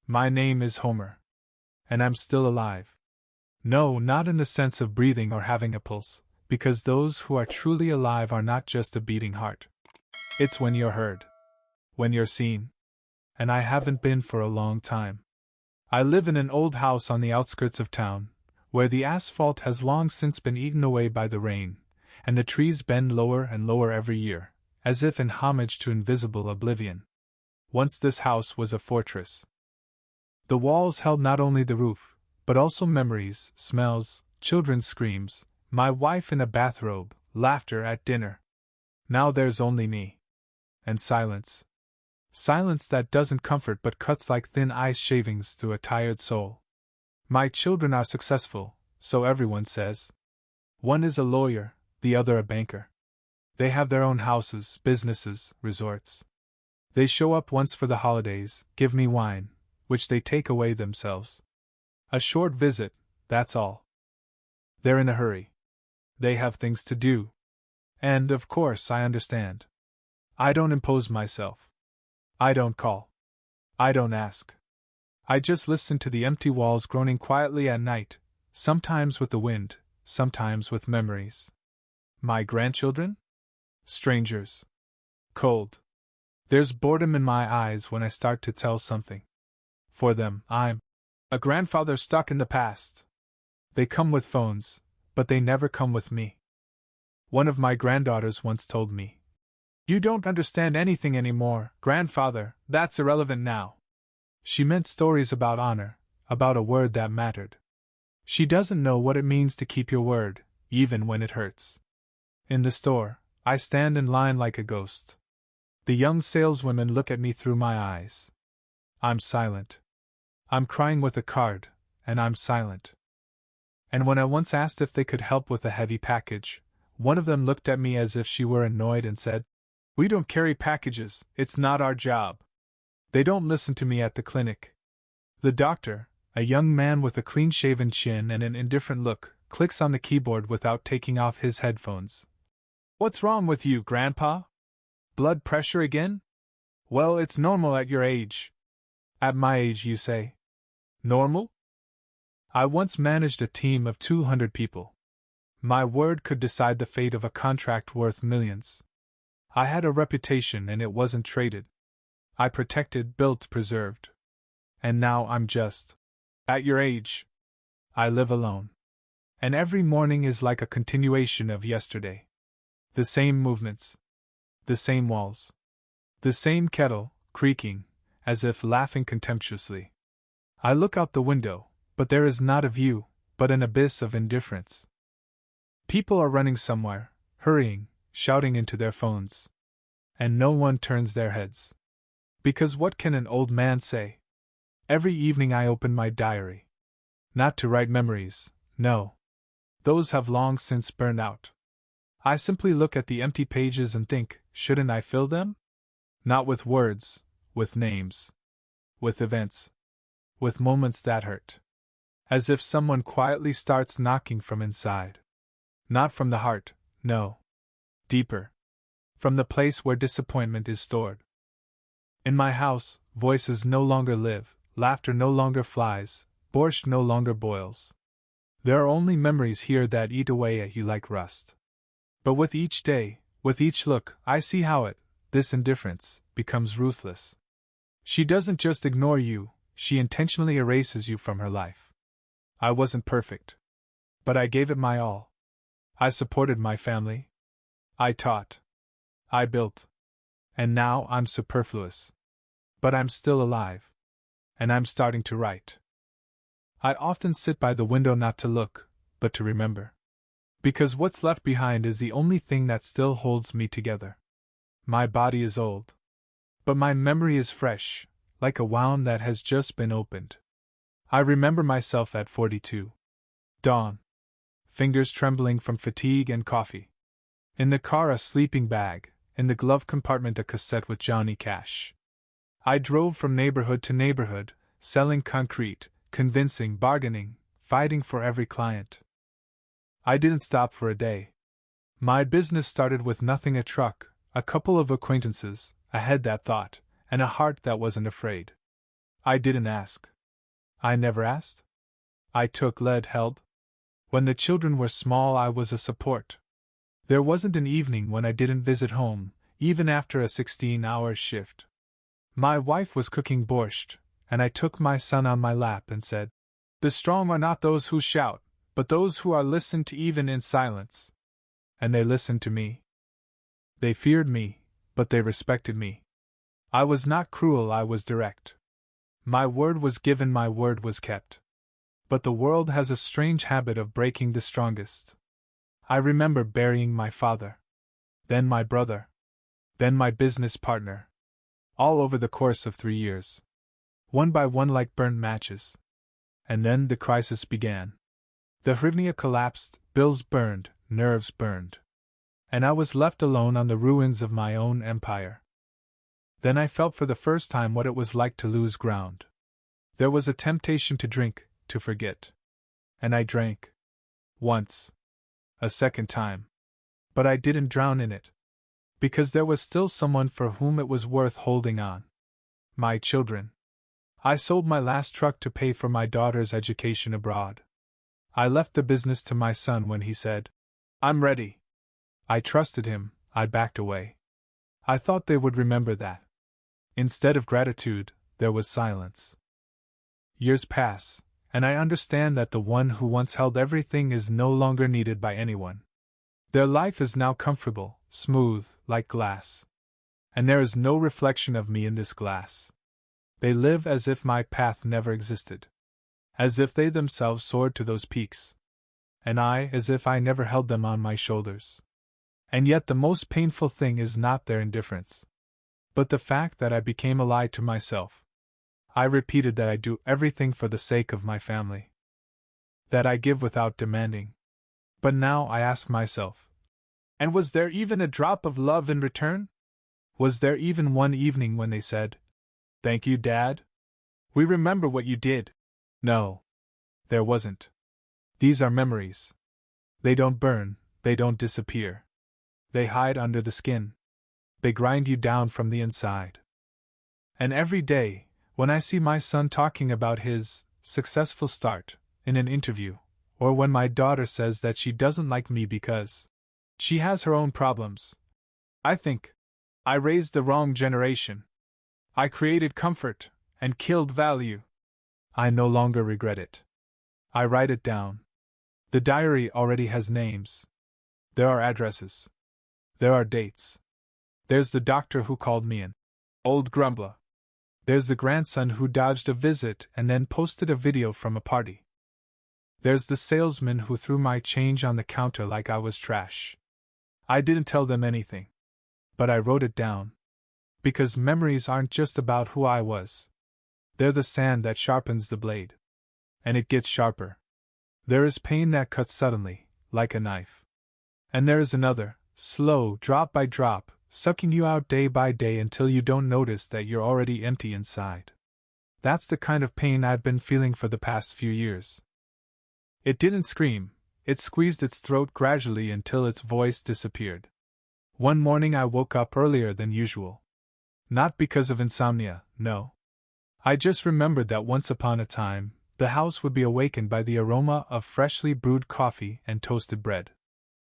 My name is Homer. And I'm still alive. No, not in the sense of breathing or having a pulse, because those who are truly alive are not just a beating heart. It's when you're heard. When you're seen. And I haven't been for a long time. I live in an old house on the outskirts of town, where the asphalt has long since been eaten away by the rain, and the trees bend lower and lower every year, as if in homage to invisible oblivion. Once this house was a fortress. The walls held not only the roof, but also memories, smells, children's screams, my wife in a bathrobe, laughter at dinner. Now there's only me. And silence. Silence that doesn't comfort but cuts like thin ice shavings through a tired soul. My children are successful, so everyone says. One is a lawyer, the other a banker. They have their own houses, businesses, resorts. They show up once for the holidays, give me wine, which they take away themselves. A short visit, that's all. They're in a hurry. They have things to do. And, of course, I understand. I don't impose myself. I don't call. I don't ask. I just listen to the empty walls groaning quietly at night, sometimes with the wind, sometimes with memories. My grandchildren? Strangers. Cold. There's boredom in my eyes when I start to tell something. For them, I'm a grandfather stuck in the past. They come with phones, but they never come with me. One of my granddaughters once told me, "You don't understand anything anymore, grandfather, that's irrelevant now." She meant stories about honor, about a word that mattered. She doesn't know what it means to keep your word, even when it hurts. In the store, I stand in line like a ghost. The young saleswomen look at me through my eyes. I'm silent. I'm crying with a card, and I'm silent. And when I once asked if they could help with a heavy package, one of them looked at me as if she were annoyed and said, "We don't carry packages, it's not our job." They don't listen to me at the clinic. The doctor, a young man with a clean-shaven chin and an indifferent look, clicks on the keyboard without taking off his headphones. "What's wrong with you, Grandpa? Blood pressure again? Well, it's normal at your age." At my age, you say? Normal? I once managed a team of 200 people. My word could decide the fate of a contract worth millions. I had a reputation and it wasn't traded. I protected, built, preserved. And now I'm just at your age. I live alone. And every morning is like a continuation of yesterday. The same movements. The same walls. The same kettle, creaking, as if laughing contemptuously. I look out the window, but there is not a view, but an abyss of indifference. People are running somewhere, hurrying, shouting into their phones. And no one turns their heads. Because what can an old man say? Every evening I open my diary. Not to write memories, no. Those have long since burned out. I simply look at the empty pages and think, shouldn't I fill them? Not with words, with names. With events. With moments that hurt. As if someone quietly starts knocking from inside. Not from the heart, no. Deeper. From the place where disappointment is stored. In my house, voices no longer live, laughter no longer flies, borscht no longer boils. There are only memories here that eat away at you like rust. But with each day, with each look, I see how this indifference, becomes ruthless. She doesn't just ignore you, she intentionally erases you from her life. I wasn't perfect. But I gave it my all. I supported my family. I taught. I built. And now I'm superfluous. But I'm still alive. And I'm starting to write. I often sit by the window not to look, but to remember. Because what's left behind is the only thing that still holds me together. My body is old. But my memory is fresh, like a wound that has just been opened. I remember myself at 42. Dawn. Fingers trembling from fatigue and coffee. In the car a sleeping bag, in the glove compartment a cassette with Johnny Cash. I drove from neighborhood to neighborhood, selling concrete, convincing, bargaining, fighting for every client. I didn't stop for a day. My business started with nothing, a truck, a couple of acquaintances, a head that thought, and a heart that wasn't afraid. I didn't ask. I never asked. I took lead help. When the children were small, I was a support. There wasn't an evening when I didn't visit home, even after a 16-hour shift. My wife was cooking borscht, and I took my son on my lap and said, "The strong are not those who shout, but those who are listened to even in silence." And they listened to me. They feared me, but they respected me. I was not cruel, I was direct. My word was given, my word was kept. But the world has a strange habit of breaking the strongest. I remember burying my father, then my brother, then my business partner, all over the course of 3 years. One by one, like burnt matches. And then the crisis began. The hernia collapsed, bills burned, nerves burned. And I was left alone on the ruins of my own empire. Then I felt for the first time what it was like to lose ground. There was a temptation to drink, to forget. And I drank. Once. A second time. But I didn't drown in it. Because there was still someone for whom it was worth holding on. My children. I sold my last truck to pay for my daughter's education abroad. I left the business to my son when he said, "I'm ready." I trusted him, I backed away. I thought they would remember that. Instead of gratitude, there was silence. Years pass, and I understand that the one who once held everything is no longer needed by anyone. Their life is now comfortable, smooth, like glass. And there is no reflection of me in this glass. They live as if my path never existed. As if they themselves soared to those peaks. And I as if I never held them on my shoulders. And yet the most painful thing is not their indifference, but the fact that I became a lie to myself. I repeated that I do everything for the sake of my family. That I give without demanding. But now I ask myself, and was there even a drop of love in return? Was there even one evening when they said, "Thank you, Dad? We remember what you did"? No. There wasn't. These are memories. They don't burn, they don't disappear. They hide under the skin. They grind you down from the inside. And every day, when I see my son talking about his successful start in an interview, or when my daughter says that she doesn't like me because she has her own problems, I think, I raised the wrong generation. I created comfort and killed value. I no longer regret it. I write it down. The diary already has names. There are addresses. There are dates. There's the doctor who called me an old grumbler. There's the grandson who dodged a visit and then posted a video from a party. There's the salesman who threw my change on the counter like I was trash. I didn't tell them anything. But I wrote it down. Because memories aren't just about who I was. They're the sand that sharpens the blade. And it gets sharper. There is pain that cuts suddenly, like a knife. And there is another, slow, drop by drop, sucking you out day by day until you don't notice that you're already empty inside. That's the kind of pain I've been feeling for the past few years. It didn't scream, it squeezed its throat gradually until its voice disappeared. One morning I woke up earlier than usual. Not because of insomnia, no. I just remembered that once upon a time, the house would be awakened by the aroma of freshly brewed coffee and toasted bread.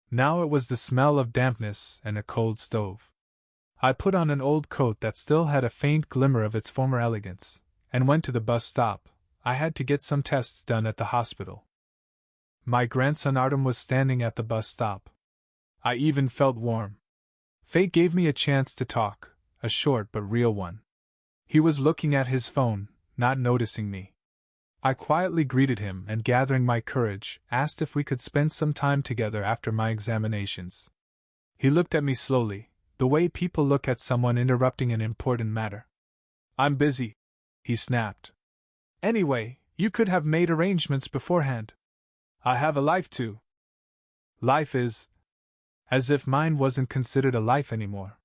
Now it was the smell of dampness and a cold stove. I put on an old coat that still had a faint glimmer of its former elegance, and went to the bus stop. I had to get some tests done at the hospital. My grandson Artem was standing at the bus stop. I even felt warm. Fate gave me a chance to talk, a short but real one. He was looking at his phone, not noticing me. I quietly greeted him and, gathering my courage, asked if we could spend some time together after my examinations. He looked at me slowly, the way people look at someone interrupting an important matter. "I'm busy," he snapped. "Anyway, you could have made arrangements beforehand. I have a life too." Life is. As if mine wasn't considered a life anymore.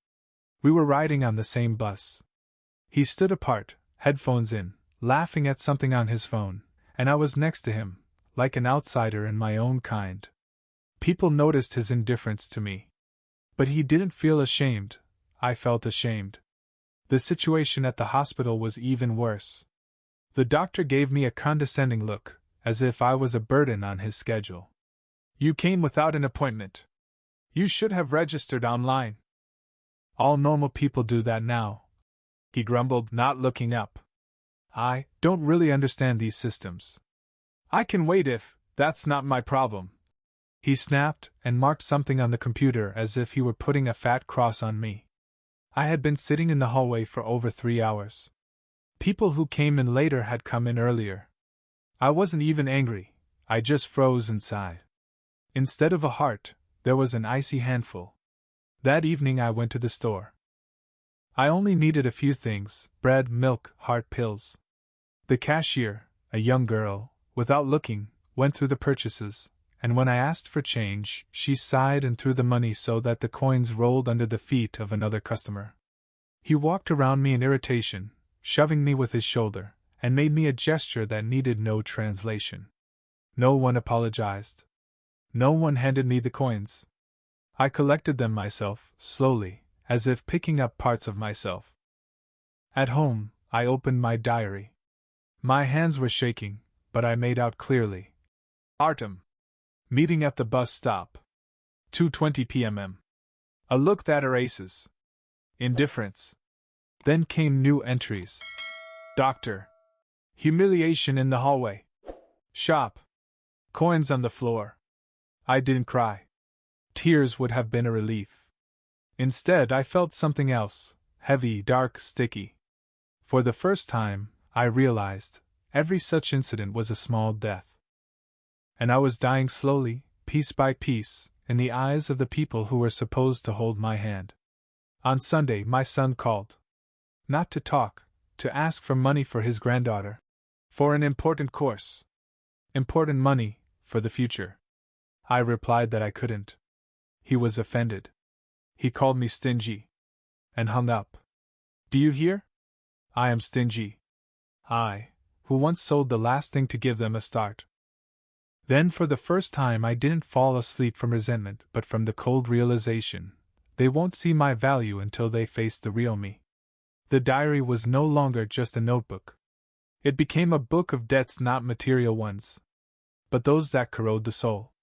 We were riding on the same bus. He stood apart, headphones in, laughing at something on his phone, and I was next to him, like an outsider in my own kind. People noticed his indifference to me. But he didn't feel ashamed. I felt ashamed. The situation at the hospital was even worse. The doctor gave me a condescending look, as if I was a burden on his schedule. You came without an appointment. You should have registered online. All normal people do that now, he grumbled, not looking up. I don't really understand these systems. I can wait if that's not my problem. He snapped and marked something on the computer as if he were putting a fat cross on me. I had been sitting in the hallway for over 3 hours. People who came in later had come in earlier. I wasn't even angry, I just froze inside. Instead of a heart, there was an icy handful. That evening I went to the store. I only needed a few things: bread, milk, heart pills. The cashier, a young girl, without looking, went through the purchases, and when I asked for change, she sighed and threw the money so that the coins rolled under the feet of another customer. He walked around me in irritation, shoving me with his shoulder, and made me a gesture that needed no translation. No one apologized. No one handed me the coins. I collected them myself, slowly, as if picking up parts of myself. At home, I opened my diary. My hands were shaking, but I made out clearly. Artem. Meeting at the bus stop. 2:20 p.m. A look that erases. Indifference. Then came new entries. Doctor. Humiliation in the hallway. Shop. Coins on the floor. I didn't cry. Tears would have been a relief. Instead, I felt something else, heavy, dark, sticky. For the first time, I realized every such incident was a small death. And I was dying slowly, piece by piece, in the eyes of the people who were supposed to hold my hand. On Sunday, my son called. Not to talk, to ask for money for his granddaughter. For an important course. Important money, for the future. I replied that I couldn't. He was offended. He called me stingy. And hung up. Do you hear? I am stingy. I, who once sold the last thing to give them a start. Then for the first time I didn't fall asleep from resentment but from the cold realization, they won't see my value until they face the real me. The diary was no longer just a notebook. It became a book of debts, not material ones, but those that corrode the soul.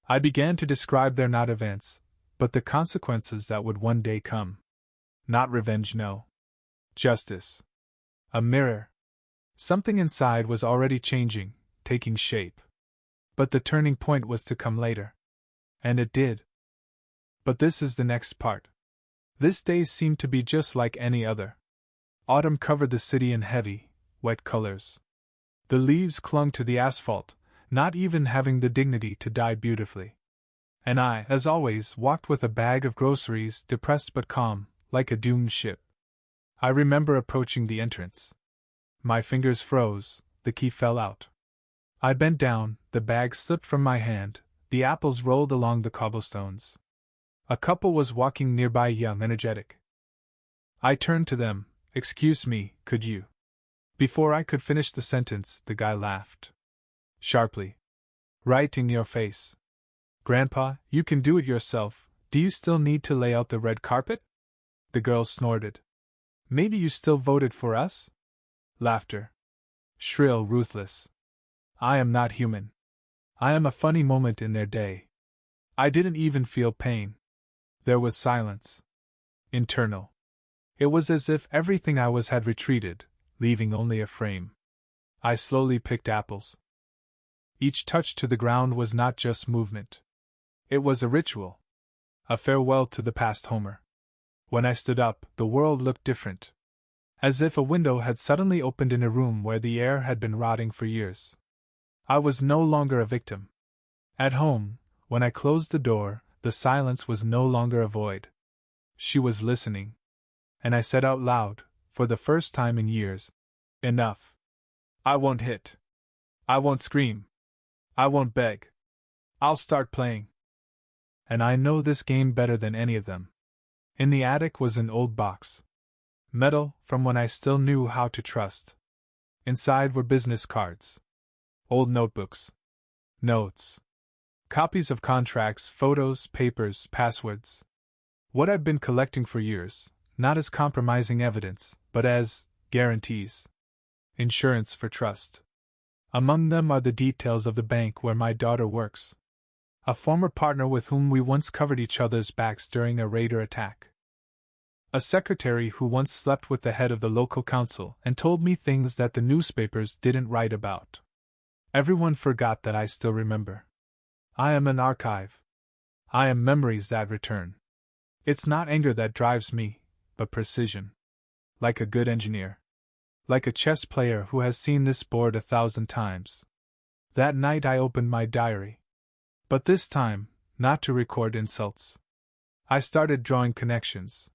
I began to describe their not events, but the consequences that would one day come. Not revenge, no. Justice. A mirror. Something inside was already changing, taking shape. But the turning point was to come later. And it did. But this is the next part. This day seemed to be just like any other. Autumn covered the city in heavy, wet colors. The leaves clung to the asphalt, not even having the dignity to die beautifully. And I, as always, walked with a bag of groceries, depressed but calm, like a doomed ship. I remember approaching the entrance. My fingers froze, the key fell out. I bent down, the bag slipped from my hand, the apples rolled along the cobblestones. A couple was walking nearby, young, energetic. I turned to them. Excuse me, could you? Before I could finish the sentence, the guy laughed. Sharply. Right in your face. Grandpa, you can do it yourself. Do you still need to lay out the red carpet? The girl snorted. Maybe you still voted for us? Laughter. Shrill, ruthless. I am not human. I am a funny moment in their day. I didn't even feel pain. There was silence. Internal. It was as if everything I was had retreated, leaving only a frame. I slowly picked apples. Each touch to the ground was not just movement. It was a ritual. A farewell to the past Homer. When I stood up, the world looked different. As if a window had suddenly opened in a room where the air had been rotting for years. I was no longer a victim. At home, when I closed the door, the silence was no longer a void. She was listening. And I said out loud, for the first time in years, enough. I won't hit. I won't scream. I won't beg. I'll start playing. And I know this game better than any of them. In the attic was an old box. Metal, from when I still knew how to trust. Inside were business cards. Old notebooks. Notes. Copies of contracts, photos, papers, passwords. What I'd been collecting for years, not as compromising evidence, but as guarantees. insurance for trust. Among them are the details of the bank where my daughter works. A former partner with whom we once covered each other's backs during a raider attack. A secretary who once slept with the head of the local council and told me things that the newspapers didn't write about. Everyone forgot that I still remember. I am an archive. I am memories that return. It's not anger that drives me, but precision. Like a good engineer. Like a chess player who has seen this board 1,000 times. That night I opened my diary. But this time, not to record insults. I started drawing connections.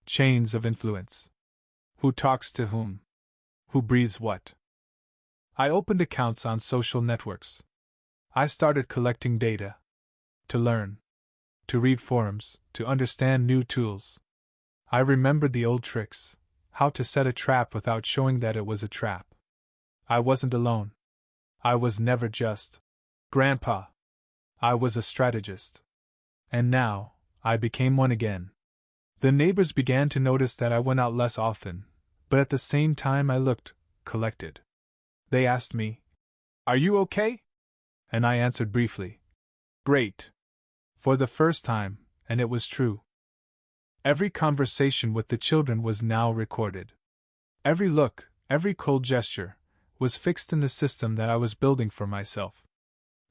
Chains of influence. Who talks to whom? Who breathes what? I opened accounts on social networks. I started collecting data. To learn. To read forums, to understand new tools. I remembered the old tricks. How to set a trap without showing that it was a trap. I wasn't alone. I was never just Grandpa. I was a strategist. And now, I became one again. The neighbors began to notice that I went out less often, but at the same time I looked collected. They asked me, "Are you okay?" And I answered briefly, "Great." For the first time, and it was true. Every conversation with the children was now recorded. Every look, every cold gesture, was fixed in the system that I was building for myself.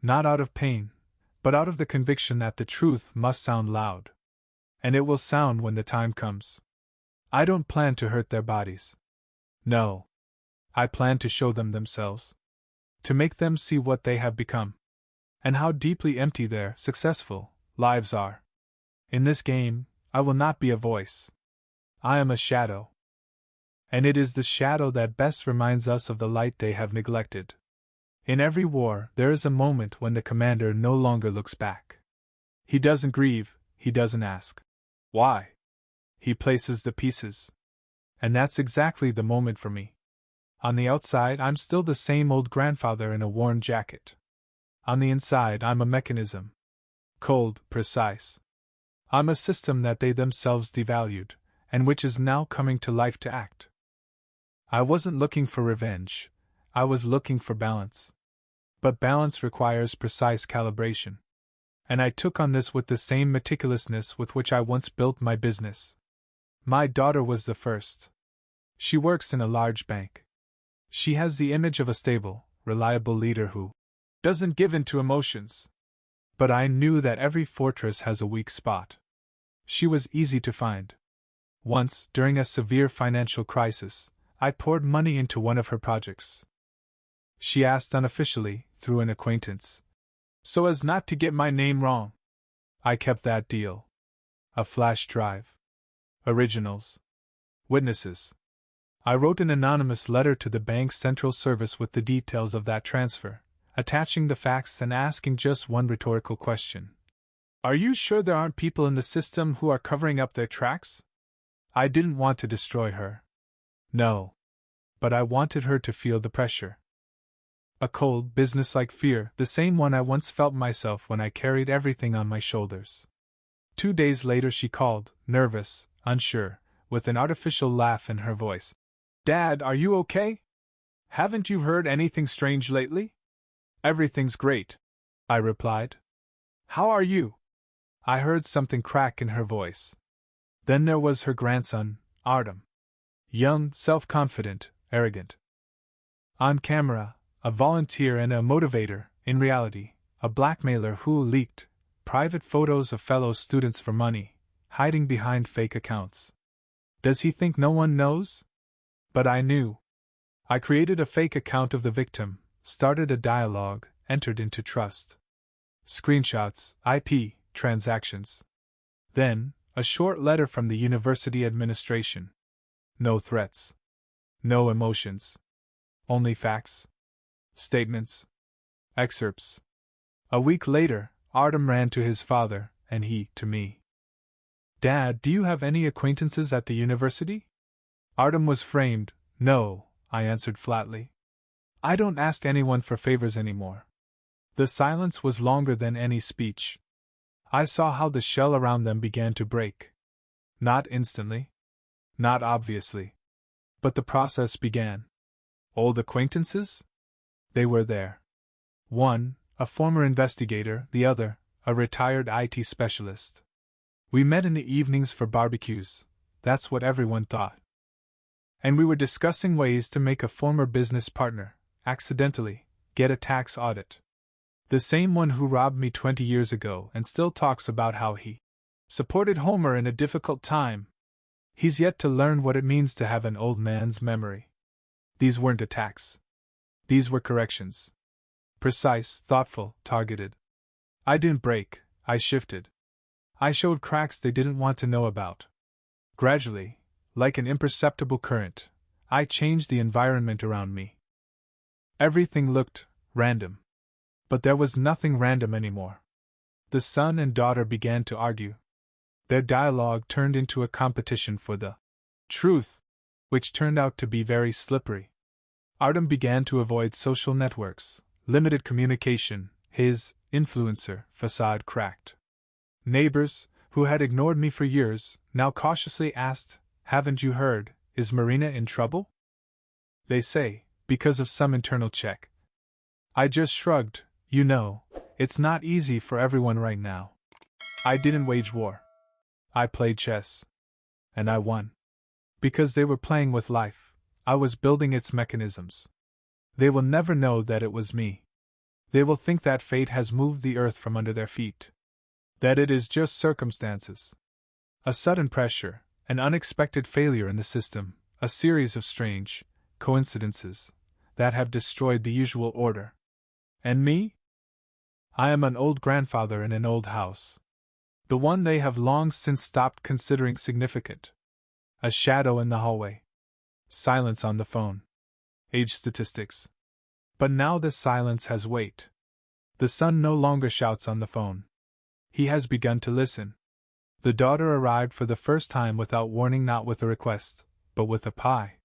Not out of pain, but out of the conviction that the truth must sound loud. And it will sound when the time comes. I don't plan to hurt their bodies. No. I plan to show them themselves. To make them see what they have become. And how deeply empty their successful lives are. In this game, I will not be a voice. I am a shadow. And it is the shadow that best reminds us of the light they have neglected. In every war, there is a moment when the commander no longer looks back. He doesn't grieve, he doesn't ask why. He places the pieces. And that's exactly the moment for me. On the outside, I'm still the same old grandfather in a worn jacket. On the inside, I'm a mechanism. Cold, precise. I'm a system that they themselves devalued, and which is now coming to life to act. I wasn't looking for revenge. I was looking for balance. But balance requires precise calibration. And I took on this with the same meticulousness with which I once built my business. My daughter was the first. She works in a large bank. She has the image of a stable, reliable leader who doesn't give in to emotions. But I knew that every fortress has a weak spot. She was easy to find. Once, during a severe financial crisis, I poured money into one of her projects. She asked unofficially, through an acquaintance, so as not to get my name wrong. I kept that deal. A flash drive. Originals. Witnesses. I wrote an anonymous letter to the bank's central service with the details of that transfer, attaching the facts and asking just one rhetorical question. Are you sure there aren't people in the system who are covering up their tracks? I didn't want to destroy her. No. But I wanted her to feel the pressure. A cold, businesslike fear, the same one I once felt myself when I carried everything on my shoulders. 2 days later she called, nervous, unsure, with an artificial laugh in her voice. Dad, are you okay? Haven't you heard anything strange lately? Everything's great, I replied. How are you? I heard something crack in her voice. Then there was her grandson, Artem. Young, self-confident, arrogant. On camera, a volunteer and a motivator, in reality, a blackmailer who leaked private photos of fellow students for money, hiding behind fake accounts. Does he think no one knows? But I knew. I created a fake account of the victim, started a dialogue, entered into trust. Screenshots, IP, transactions. Then, a short letter from the university administration. No threats. No emotions. Only facts. Statements. Excerpts. A week later, Artem ran to his father, and he to me. Dad, do you have any acquaintances at the university? Artem was framed. No, I answered flatly. I don't ask anyone for favors anymore. The silence was longer than any speech. I saw how the shell around them began to break. Not instantly. Not obviously. But the process began. Old acquaintances? They were there. One, a former investigator, the other, a retired IT specialist. We met in the evenings for barbecues, that's what everyone thought. And we were discussing ways to make a former business partner, accidentally, get a tax audit. The same one who robbed me 20 years ago and still talks about how he supported Homer in a difficult time. He's yet to learn what it means to have an old man's memory. These weren't attacks. These were corrections. Precise, thoughtful, targeted. I didn't break, I shifted. I showed cracks they didn't want to know about. Gradually, like an imperceptible current, I changed the environment around me. Everything looked random. But there was nothing random anymore. The son and daughter began to argue. Their dialogue turned into a competition for the truth, which turned out to be very slippery. Artem began to avoid social networks, limited communication, his influencer facade cracked. Neighbors, who had ignored me for years, now cautiously asked, "Haven't you heard, is Marina in trouble?" They say, because of some internal check. I just shrugged. You know, it's not easy for everyone right now. I didn't wage war. I played chess. And I won. Because they were playing with life, I was building its mechanisms. They will never know that it was me. They will think that fate has moved the earth from under their feet. That it is just circumstances. A sudden pressure, an unexpected failure in the system, a series of strange coincidences that have destroyed the usual order. And me? I am an old grandfather in an old house. The one they have long since stopped considering significant. A shadow in the hallway. Silence on the phone. Age statistics. But now the silence has weight. The son no longer shouts on the phone. He has begun to listen. The daughter arrived for the first time without warning, not with a request, but with a pie.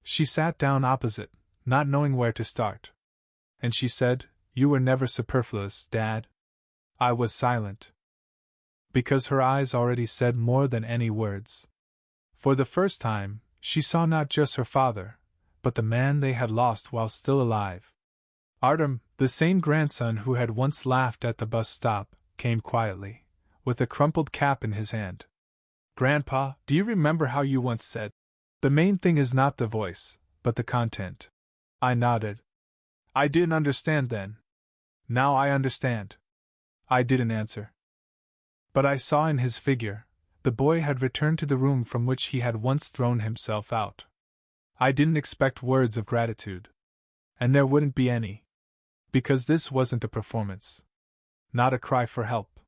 She sat down opposite, not knowing where to start. And she said, "You were never superfluous, Dad." I was silent. Because her eyes already said more than any words. For the first time, she saw not just her father, but the man they had lost while still alive. Artem, the same grandson who had once laughed at the bus stop, came quietly, with a crumpled cap in his hand. "Grandpa, do you remember how you once said, 'The main thing is not the voice, but the content'?" I nodded. I didn't understand then. Now I understand. I didn't answer. But I saw in his figure, the boy had returned to the room from which he had once thrown himself out. I didn't expect words of gratitude. And there wouldn't be any. Because this wasn't a performance. Not a cry for help.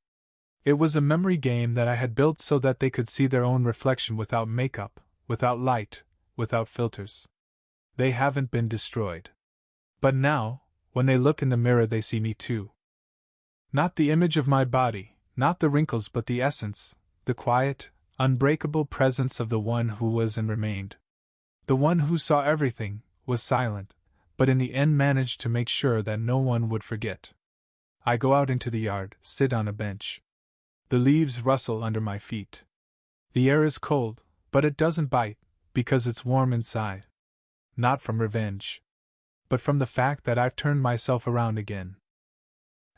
It was a memory game that I had built so that they could see their own reflection without makeup, without light, without filters. They haven't been destroyed. But now, when they look in the mirror, they see me too. Not the image of my body, not the wrinkles, but the essence, the quiet, unbreakable presence of the one who was and remained. The one who saw everything, was silent, but in the end managed to make sure that no one would forget. I go out into the yard, sit on a bench. The leaves rustle under my feet. The air is cold, but it doesn't bite, because it's warm inside. Not from revenge. But from the fact that I've turned myself around again.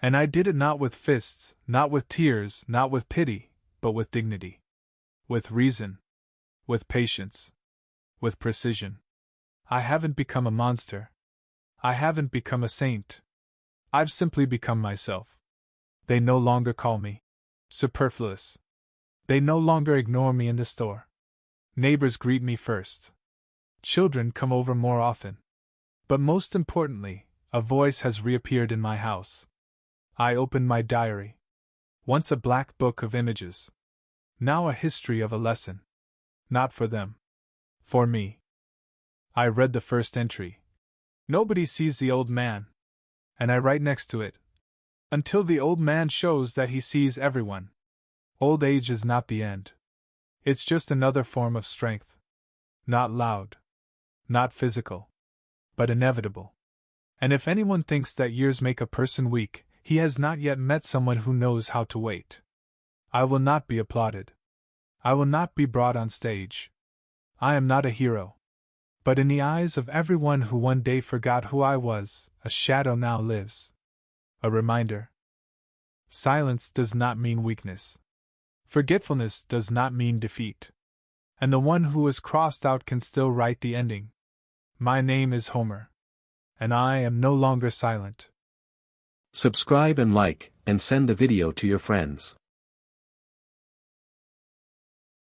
And I did it not with fists, not with tears, not with pity, but with dignity. With reason. With patience. With precision. I haven't become a monster. I haven't become a saint. I've simply become myself. They no longer call me superfluous. They no longer ignore me in the store. Neighbors greet me first. Children come over more often. But most importantly, a voice has reappeared in my house. I open my diary. Once a black book of images. Now a history of a lesson. Not for them. For me. I read the first entry. Nobody sees the old man. And I write next to it. Until the old man shows that he sees everyone. Old age is not the end. It's just another form of strength. Not loud. Not physical. But inevitable. And if anyone thinks that years make a person weak, he has not yet met someone who knows how to wait. I will not be applauded. I will not be brought on stage. I am not a hero. But in the eyes of everyone who one day forgot who I was, a shadow now lives. A reminder. Silence does not mean weakness. Forgetfulness does not mean defeat. And the one who is crossed out can still write the ending. My name is Homer. And I am no longer silent. Subscribe and like, and send the video to your friends.